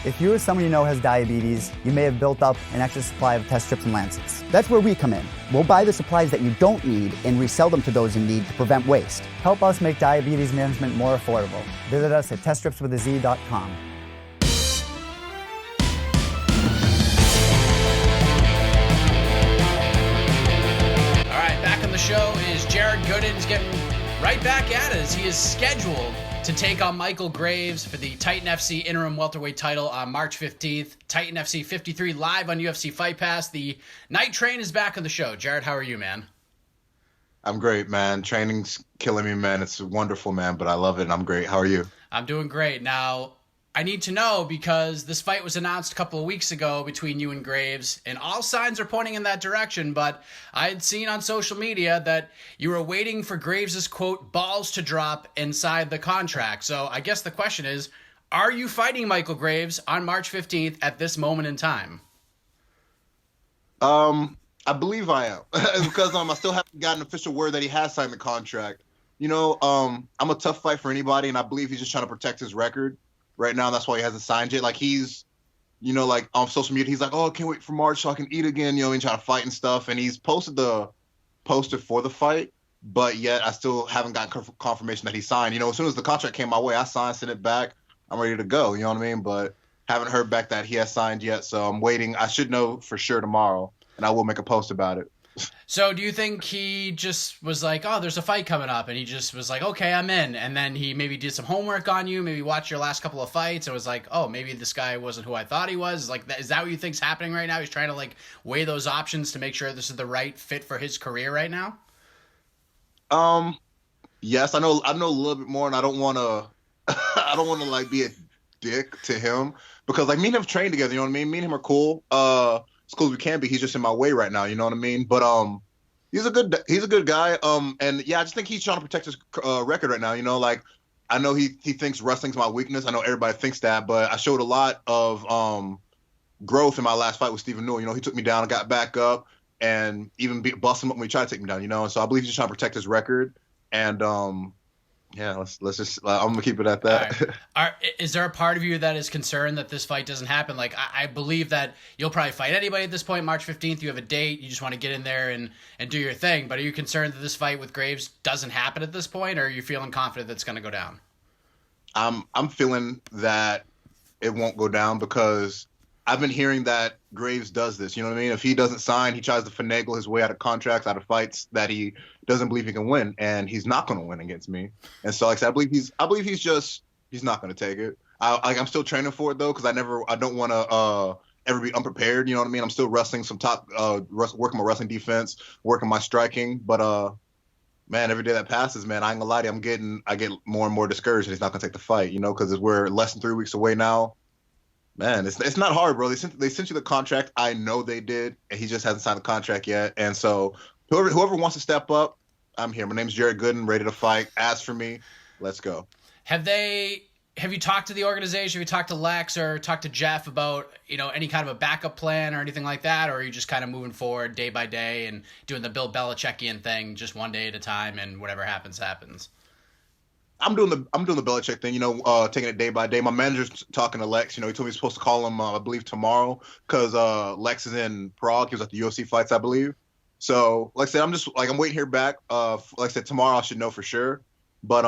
If you or someone you know has diabetes, you may have built up an extra supply of test strips and lancets. That's where we come in. We'll buy the supplies that you don't need and resell them to those in need to prevent waste. Help us make diabetes management more affordable. Visit us at teststripswithaz.com. All right, back on the show is Jared Gooden. He's getting right back at it as he is scheduled to take on Michael Graves for the Titan FC interim welterweight title on March 15th. Titan FC 53 live on UFC Fight Pass. The Nite Train is back on the show. Jared, how are you, man? I'm great, man. Training's killing me, man. It's wonderful, man, but I love it, and I'm great. How are you? I'm doing great. Now, I need to know, because this fight was announced a couple of weeks ago between you and Graves, and all signs are pointing in that direction, but I had seen on social media that you were waiting for Graves' quote, balls to drop inside the contract. So I guess the question is, are you fighting Michael Graves on March 15th at this moment in time? I believe I am because I still haven't gotten official word that he has signed the contract. You know, I'm a tough fight for anybody, and I believe he's just trying to protect his record right now. That's why he hasn't signed yet. Like, he's, you know, like on social media, he's like, oh, I can't wait for March so I can eat again, you know, and trying to fight and stuff. And he's posted the poster for the fight, but yet I still haven't gotten confirmation that he signed. You know, as soon as the contract came my way, I signed, sent it back. I'm ready to go. You know what I mean? But haven't heard back that he has signed yet. So I'm waiting. I should know for sure tomorrow, and I will make a post about it. So do you think he just was like, oh, there's a fight coming up, and he just was like, okay, I'm in, and then he maybe did some homework on you, maybe watched your last couple of fights, and was like, oh, maybe this guy wasn't who I thought he was? Like, is that what you think's happening right now? He's trying to, like, weigh those options to make sure this is the right fit for his career right now? Yes, I know a little bit more, and I don't want to like be a dick to him, because like me and him trained together, you know what I mean? Me and him are cool. As cool as we can be. He's just in my way right now, you know what I mean? But he's a good guy. And yeah, I just think he's trying to protect his record right now. You know, like, I know he thinks wrestling's my weakness. I know everybody thinks that, but I showed a lot of growth in my last fight with Steven Newell. You know, he took me down and got back up, and even bust him up when he tried to take me down. You know, and so I believe he's just trying to protect his record. And yeah, let's just I'm gonna keep it at that. All right. Is there a part of you that is concerned that this fight doesn't happen? Like, I believe that you'll probably fight anybody at this point. March 15th, you have a date. You just want to get in there and do your thing. But are you concerned that this fight with Graves doesn't happen at this point, or are you feeling confident that it's going to go down? I'm feeling that it won't go down, because I've been hearing that Graves does this. You know what I mean? If he doesn't sign, he tries to finagle his way out of contracts, out of fights that he doesn't believe he can win, and he's not going to win against me. And so, like I said, I believe he's not going to take it. I'm still training for it though, because I don't want to ever be unprepared. You know what I mean? I'm still wrestling some top, working my wrestling defense, working my striking. But man, every day that passes, man, I ain't gonna lie to you, I get more and more discouraged that he's not going to take the fight. You know, because we're less than 3 weeks away now. Man, it's not hard, bro. They sent you the contract. I know they did, and he just hasn't signed the contract yet. And so whoever wants to step up, I'm here. My name's Jared Gooden, ready to fight. Ask for me. Let's go. Have you talked to the organization? Have you talked to Lex or talked to Jeff about, you know, any kind of a backup plan or anything like that? Or are you just kind of moving forward day by day and doing the Bill Belichickian thing, just one day at a time, and whatever happens, happens? I'm doing the Belichick thing, you know, taking it day by day. My manager's talking to Lex. You know, he told me he's supposed to call him, I believe, tomorrow, because Lex is in Prague. He was at the UFC fights, I believe. So, like I said, I'm waiting here back. Like I said, tomorrow I should know for sure. But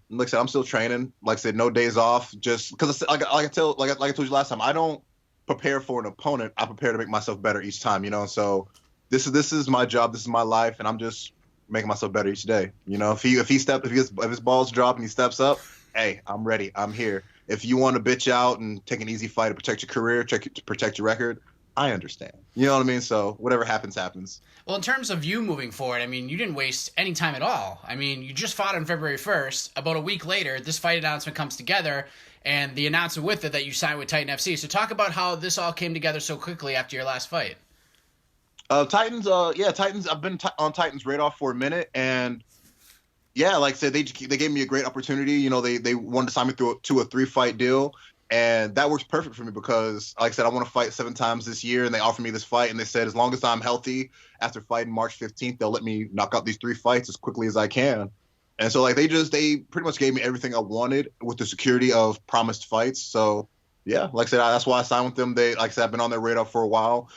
like I said, I'm still training. Like I said, no days off. Just because, like I told you last time, I don't prepare for an opponent. I prepare to make myself better each time. You know, so this is my job. This is my life, and I'm just making myself better each day. You know, if his balls drop and he steps up, hey, I'm ready. I'm here. If you want to bitch out and take an easy fight to protect your career, to protect your record, I understand. You know what I mean? So whatever happens, happens. Well, in terms of you moving forward, I mean, you didn't waste any time at all. I mean, you just fought on February 1st. About a week later, this fight announcement comes together, and the announcement with it that you signed with Titan FC. So talk about how this all came together so quickly after your last fight. Titans. I've been on Titans' radar for a minute, and yeah, like I said, they gave me a great opportunity. You know, they wanted to sign me to a 3-fight deal, and that works perfect for me because, like I said, I want to fight 7 times this year, and they offered me this fight, and they said as long as I'm healthy after fighting March 15th, they'll let me knock out these 3 fights as quickly as I can. And so, like, they pretty much gave me everything I wanted with the security of promised fights. So Yeah, like I said, that's why I signed with them. They, like I said, I've been on their radar for a while.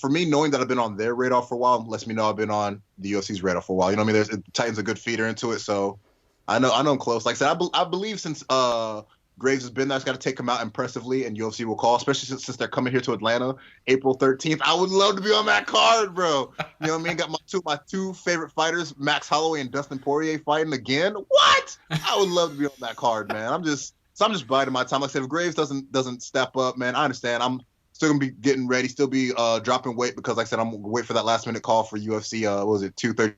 For me, knowing that I've been on their radar for a while lets me know I've been on the UFC's radar for a while. You know what I mean? Titan's a good feeder into it, so I know I'm close. Like I said, I believe since Graves has been there, it's got to take him out impressively, and UFC will call, especially since they're coming here to Atlanta April 13th. I would love to be on that card, bro. You know what I mean? Got my two favorite fighters, Max Holloway and Dustin Poirier, fighting again. What? I would love to be on that card, man. I'm just biding my time. Like I said, if Graves doesn't step up, man, I understand. I'm still gonna be getting ready, still be dropping weight because, like I said, I'm gonna wait for that last minute call for UFC. What was it, 2:30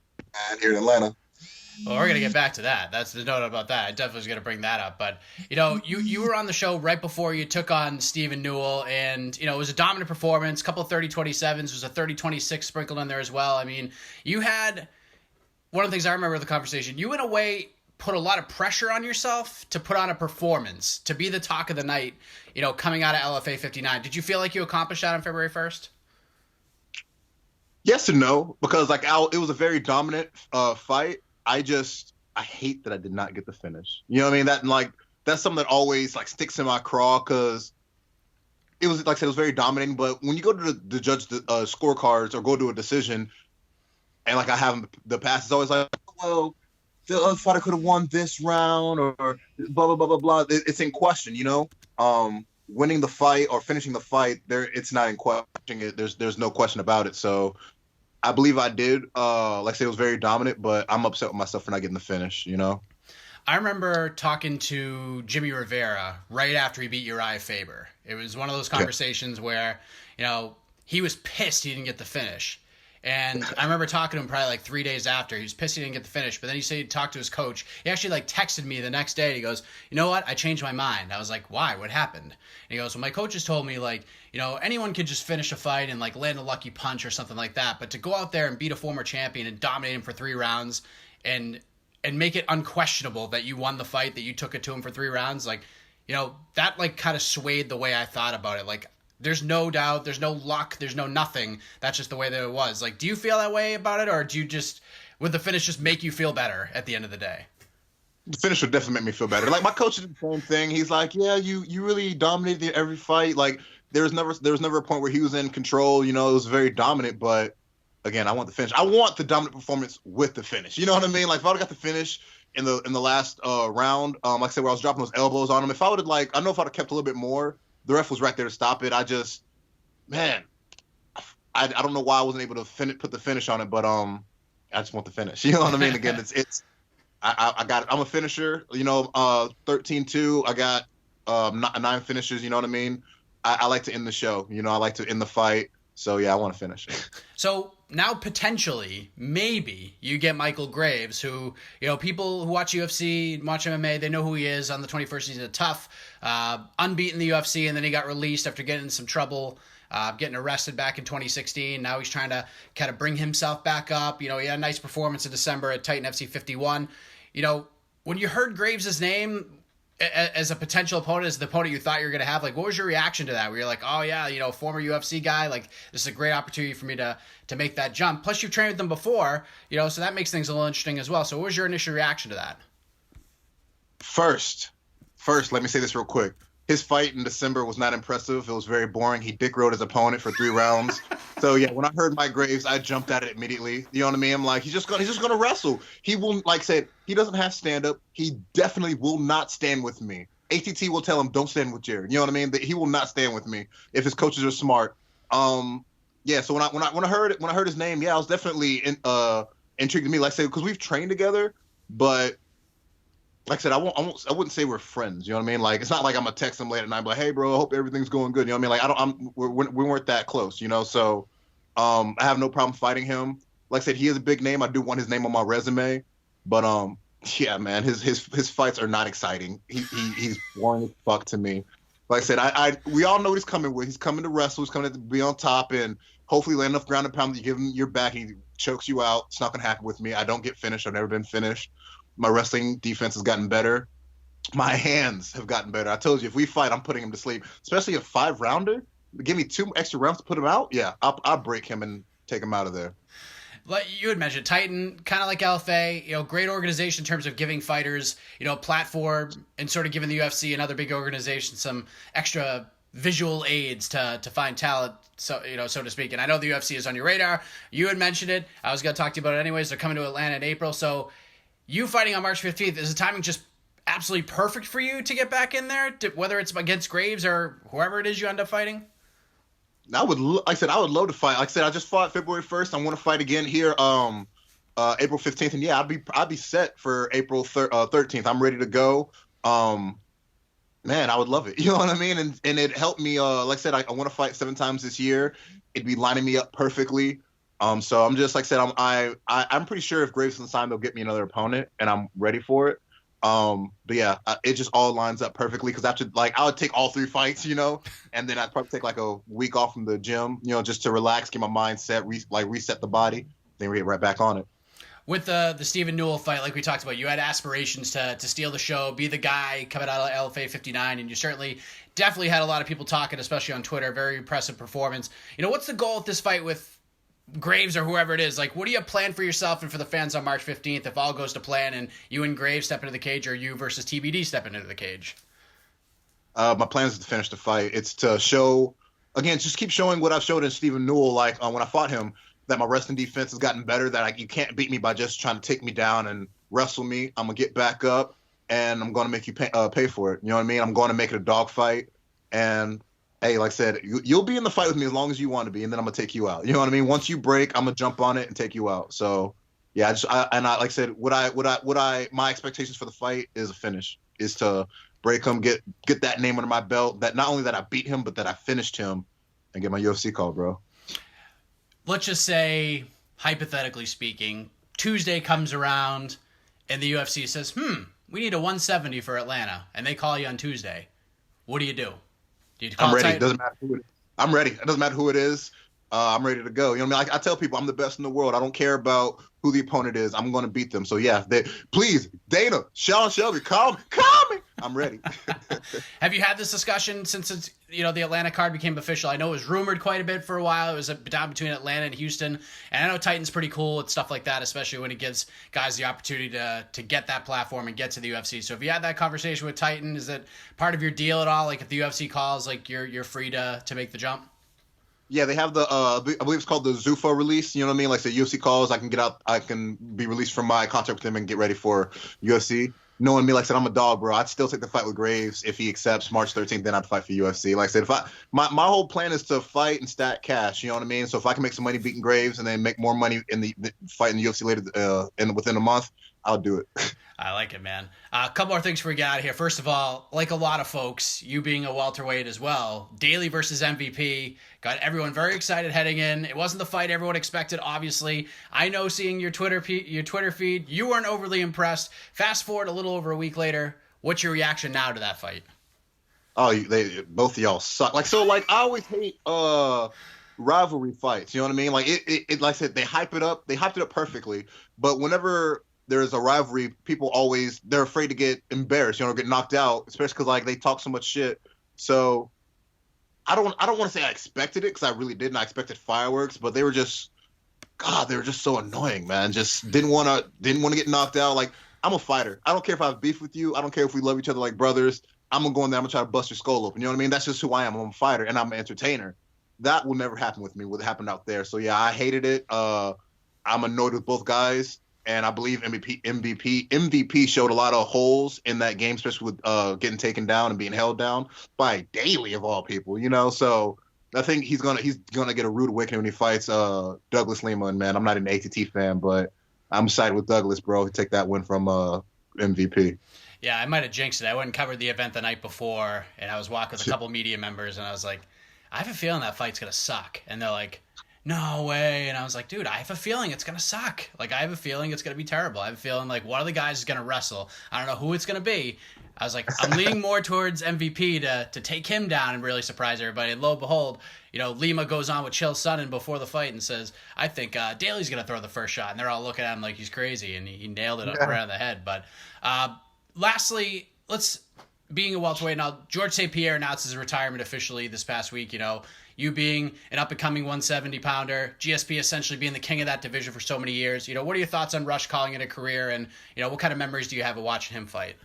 here in Atlanta? Well, we're gonna get back to that. That's the note about that. I definitely was gonna bring that up. But you were on the show right before you took on Steven Newell, and it was a dominant performance. A couple of 30-27s, was a 30-26 sprinkled in there as well. I mean, you had one of the things I remember of the conversation. You in a way put a lot of pressure on yourself to put on a performance, to be the talk of the night. Coming out of LFA 59. Did you feel like you accomplished that on February 1st? Yes and no, because it was a very dominant fight. I hate that I did not get the finish. You know what I mean? That's something that always sticks in my craw because it was, like I said, it was very dominating. But when you go to the judge scorecards or go to a decision, and I have the past, it's always like, well, the other fighter could have won this round or blah blah blah blah blah. It's in question, winning the fight or finishing the fight. It's not in question. There's no question about it. So I believe I did. Like I say, it was very dominant, but I'm upset with myself for not getting the finish, I remember talking to Jimmy Rivera right after he beat Uriah Faber. It was one of those conversations where, he was pissed he didn't get the finish. And I remember talking to him probably 3 days after. He was pissed he didn't get the finish. But then he said he talked to his coach. He actually texted me the next day. He goes, you know what? I changed my mind. I was like, why? What happened? And he goes, well, my coach has told me anyone could just finish a fight and land a lucky punch or something like that. But to go out there and beat a former champion and dominate him for 3 rounds and make it unquestionable that you won the fight, that you took it to him for 3 rounds, that kind of swayed the way I thought about it. There's no doubt, there's no luck, there's no nothing. That's just the way that it was. Do you feel that way about it, or would the finish just make you feel better at the end of the day? The finish would definitely make me feel better. My coach did the same thing. He's like, yeah, you really dominated every fight. There was never a point where he was in control. It was very dominant. But again, I want the finish. I want the dominant performance with the finish. You know what I mean? If I would have got the finish in the last round, like I said, where I was dropping those elbows on him, if I would have I know if I'd have kept a little bit more. The ref was right there to stop it. I don't know why I wasn't able to put the finish on it, but I just want the finish. You know what I mean? Again, I got it. I'm a finisher. 13-2. I got 9 finishes. You know what I mean? I like to end the show. I like to end the fight. So yeah, I want to finish. So now potentially, maybe you get Michael Graves, who, people who watch UFC, watch MMA, they know who he is. On the 21st, he's a tough, unbeaten in the UFC, and then he got released after getting in some trouble, getting arrested back in 2016. Now he's trying to kind of bring himself back up. He had a nice performance in December at Titan FC 51. When you heard Graves' name as a potential opponent, as the opponent you thought you were going to have, what was your reaction to that? Where you're like, oh yeah, former UFC guy, this is a great opportunity for me to make that jump. Plus you've trained with them before, so that makes things a little interesting as well. So what was your initial reaction to that? First, let me say this real quick. His fight in December was not impressive. It was very boring. He dick rode his opponent for 3 rounds. So yeah, when I heard Mike Graves, I jumped at it immediately. You know what I mean? I'm like, he's just gonna wrestle. He will, like I said, he doesn't have stand up. He definitely will not stand with me. ATT will tell him, don't stand with Jared. You know what I mean? He will not stand with me if his coaches are smart. Yeah. So when I heard his name, yeah, I was definitely intrigued to me. Like I said, because we've trained together, but like I said, I wouldn't say we're friends. You know what I mean? It's not like I'm gonna text him late at night, like, hey, bro, I hope everything's going good. You know what I mean? We weren't that close. So I have no problem fighting him. Like I said, he is a big name. I do want his name on my resume, but yeah, man, his fights are not exciting. He's boring as fuck to me. Like I said, we all know what he's coming with. He's coming to wrestle. He's coming to be on top and hopefully land enough ground and pound that you give him your back and he chokes you out. It's not gonna happen with me. I don't get finished. I've never been finished. My wrestling defense has gotten better. My hands have gotten better. I told you, if we fight, I'm putting him to sleep. Especially a 5-rounder. Give me 2 extra rounds to put him out. Yeah, I'll break him and take him out of there. Like you had mentioned, Titan, kind of like LFA, great organization in terms of giving fighters, platform and sort of giving the UFC and other big organizations some extra visual aids to find talent, so to speak. And I know the UFC is on your radar. You had mentioned it. I was going to talk to you about it anyways. They're coming to Atlanta in April. So you fighting on March 15th, is the timing just absolutely perfect for you to get back in there, whether it's against Graves or whoever it is you end up fighting? I would love to fight. Like I said, I just fought February 1st. I want to fight again here, April 15th. And yeah, I'd be set for April 13th. I'm ready to go. Man, I would love it. You know what I mean? And it helped me. Like I said, I want to fight 7 times this year. It'd be lining me up perfectly. So I'm just, like I said, I'm pretty sure if Graves doesn't sign, they'll get me another opponent, and I'm ready for it. But yeah, it just all lines up perfectly because after, I would take all 3 fights, and then I'd probably take like a week off from the gym, just to relax, get my mind set, reset the body, then we get right back on it. With the Steven Newell fight, like we talked about, you had aspirations to steal the show, be the guy coming out of LFA 59, and you definitely had a lot of people talking, especially on Twitter. Very impressive performance. What's the goal with this fight with Graves or whoever it is? Like, what do you plan for yourself and for the fans on March 15th if all goes to plan and you and Graves step into the cage, or you versus TBD step into the cage? My plan is to finish the fight. It's to show, again, just keep showing what I've showed in Steven Newell, when I fought him, that my wrestling defense has gotten better, that you can't beat me by just trying to take me down and wrestle me. I'm going to get back up, and I'm going to make you pay for it. You know what I mean? I'm going to make it a dog fight. And, hey, like I said, you'll be in the fight with me as long as you want to be, and then I'm going to take you out. You know what I mean? Once you break, I'm going to jump on it and take you out. So, yeah, like I said, my expectations for the fight is a finish, is to break him, get that name under my belt, that not only that I beat him, but that I finished him, and get my UFC call, bro. Let's just say, hypothetically speaking, Tuesday comes around and the UFC says, we need a 170 for Atlanta, and they call you on Tuesday. What do you do? I'm ready. It doesn't matter who it is. I'm ready. It doesn't matter who it is. I'm ready to go. You know what I mean? I tell people I'm the best in the world. I don't care about who the opponent is. I'm going to beat them. So, yeah, please, Dana, Sean Shelby, call me. I'm ready. Have you had this discussion since the Atlanta card became official? I know it was rumored quite a bit for a while. It was down between Atlanta and Houston. And I know Titan's pretty cool and stuff like that, especially when it gives guys the opportunity to get that platform and get to the UFC. So if you had that conversation with Titan, is it part of your deal at all? Like if the UFC calls, you're free to make the jump? Yeah, they have the I believe it's called the Zuffa release. You know what I mean? Like, the UFC calls, I can be released from my contract with them and get ready for UFC. Knowing me, like I said, I'm a dog, bro. I'd still take the fight with Graves if he accepts March 13th. Then I'd fight for UFC. Like I said, my whole plan is to fight and stack cash. You know what I mean? So if I can make some money beating Graves and then make more money in the fight in the UFC later, within a month, I'll do it. I like it, man. A couple more things before we get out of here. First of all, like a lot of folks, you being a welterweight as well, Daley versus MVP got everyone very excited heading in. It wasn't the fight everyone expected, obviously. I know, seeing your Twitter feed, you weren't overly impressed. Fast forward a little over a week later, what's your reaction now to that fight? Oh, both of y'all suck. I always hate rivalry fights. You know what I mean? Like it like I said, they hyped it up perfectly. But whenever there's a rivalry, people they're afraid to get embarrassed, get knocked out, especially because they talk so much shit. So I don't want to say I expected it, because I really didn't. I expected fireworks, but they were just so annoying, man. Just didn't want to get knocked out. Like, I'm a fighter. I don't care if I have beef with you. I don't care if we love each other like brothers. I'm gonna go in there. I'm gonna try to bust your skull open. You know what I mean? That's just who I am. I'm a fighter, and I'm an entertainer. That will never happen with me. What happened out there? So yeah, I hated it. I'm annoyed with both guys. And I believe MVP showed a lot of holes in that game, especially with getting taken down and being held down by Daley of all people. So I think he's gonna get a rude awakening when he fights Douglas Lima. And man, I'm not an ATT fan, but I'm siding with Douglas, bro. He take that win from MVP. Yeah, I might have jinxed it. I went and covered the event the night before, and I was walking with a couple media members, and I was like, I have a feeling that fight's gonna suck. And they're like, no way. And I was like, dude, I have a feeling it's going to suck. I have a feeling it's going to be terrible. I have a feeling one of the guys is going to wrestle. I don't know who it's going to be. I was like, I'm leaning more towards MVP to take him down and really surprise everybody. And lo and behold, Lima goes on with Chael Sonnen before the fight and says, I think Daley's going to throw the first shot. And they're all looking at him like he's crazy. And he nailed it right on the head. But lastly, let's being a welterweight now, George St. Pierre announced his retirement officially this past week. You being an up-and-coming 170 pounder, GSP essentially being the king of that division for so many years. What are your thoughts on Rush calling it a career, and what kind of memories do you have of watching him fight?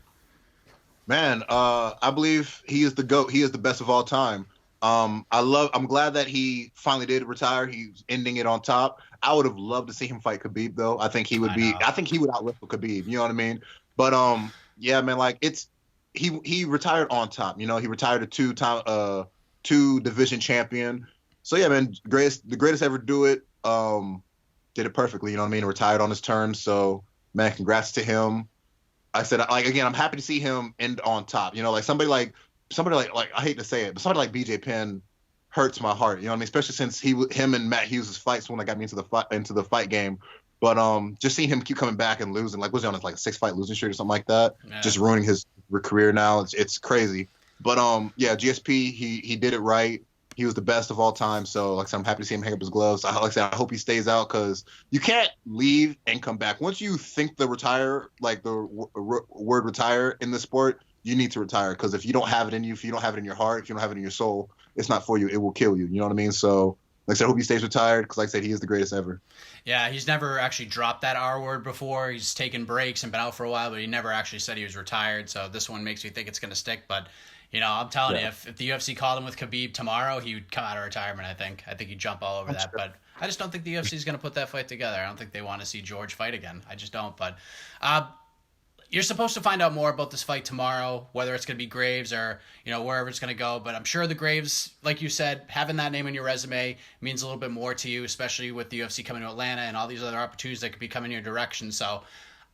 Man, I believe he is the GOAT. He is the best of all time. I'm glad that he finally did retire. He's ending it on top. I would have loved to see him fight Khabib, though. I think he would outwrestle Khabib. You know what I mean? But yeah, man, like he retired on top. He retired a two division champion. So yeah, man, the greatest ever to do it. Did it perfectly. You know what I mean? Retired on his terms. So man, congrats to him. I said, again, I'm happy to see him end on top. Somebody like I hate to say it, but somebody like BJ Penn hurts my heart. You know what I mean? Especially since him and Matt Hughes' fights when they got me into the fight game. But just seeing him keep coming back and losing, was he on his 6-fight losing streak or something like that? Yeah. Just ruining his career now. It's crazy. But yeah, GSP, he did it right. He was the best of all time. So like I said, I'm happy to see him hang up his gloves. I hope he stays out, because you can't leave and come back. Once you think the word retire in the sport, you need to retire, because if you don't have it in you, if you don't have it in your heart, if you don't have it in your soul, it's not for you. It will kill you. You know what I mean? So like I said, I hope he stays retired, because like I said, he is the greatest ever. Yeah, he's never actually dropped that R word before. He's taken breaks and been out for a while, but he never actually said he was retired. So this one makes me think it's going to stick. But I'm telling you, if the UFC called him with Khabib tomorrow, he would come out of retirement, I think. I think he'd jump all over that. But I just don't think the UFC is going to put that fight together. I don't think they want to see George fight again. I just don't. But you're supposed to find out more about this fight tomorrow, whether it's going to be Graves or, wherever it's going to go. But I'm sure the Graves, like you said, having that name in your resume means a little bit more to you, especially with the UFC coming to Atlanta and all these other opportunities that could be coming your direction. So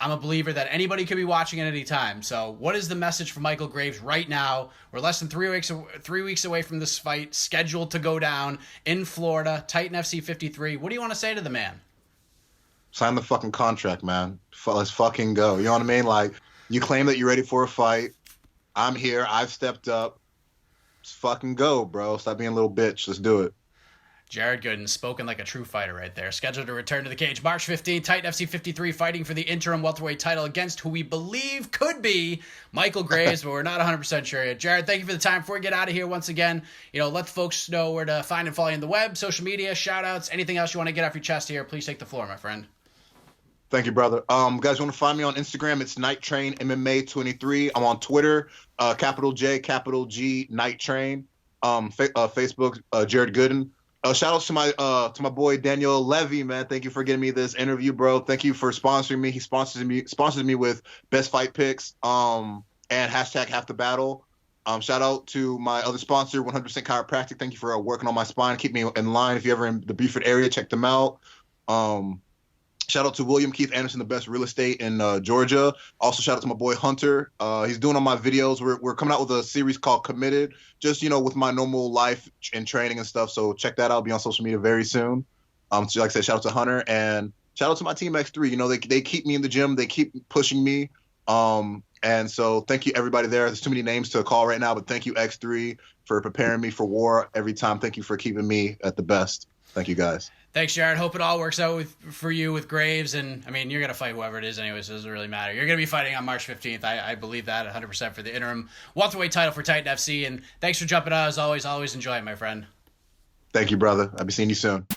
I'm a believer that anybody could be watching at any time. So what is the message for Michael Graves right now? We're less than 3 weeks away from this fight, scheduled to go down in Florida, Titan FC 53. What do you want to say to the man? Sign the fucking contract, man. Let's fucking go. You know what I mean? You claim that you're ready for a fight. I'm here. I've stepped up. Let's fucking go, bro. Stop being a little bitch. Let's do it. Jared Gooden, spoken like a true fighter right there. Scheduled to return to the cage March 15th, Titan FC 53, fighting for the interim welterweight title against who we believe could be Michael Graves, but we're not 100% sure yet. Jared, thank you for the time. Before we get out of here, once again, let the folks know where to find and follow you on the web, social media, shout-outs, anything else you want to get off your chest here, please take the floor, my friend. Thank you, brother. Guys, want to find me on Instagram? It's Nite Train MMA 23. I'm on Twitter, capital J, capital G, Nite Train. Facebook, Jared Gooden. Shout out to my boy Daniel Levy, man. Thank you for getting me this interview, bro. Thank you for sponsoring me. He sponsors me with best fight picks, and hashtag half the battle. Shout out to my other sponsor, 100% Chiropractic. Thank you for working on my spine. Keep me in line. If you're ever in the Beaufort area, check them out. Shout out to William Keith Anderson, the best real estate in Georgia. Also, shout out to my boy Hunter. He's doing all my videos. We're coming out with a series called Committed, just, with my normal life and training and stuff. So check that out. I'll be on social media very soon. So like I said, shout out to Hunter, and shout out to my team X3. They keep me in the gym. They keep pushing me. And so thank you, everybody there. There's too many names to call right now, but thank you, X3, for preparing me for war every time. Thank you for keeping me at the best. Thank you, guys. Thanks, Jared. Hope it all works out for you with Graves. And, you're going to fight whoever it is anyways, so it doesn't really matter. You're going to be fighting on March 15th. I believe that 100% for the interim welterweight title for Titan FC. And thanks for jumping on. As always enjoy it, my friend. Thank you, brother. I'll be seeing you soon.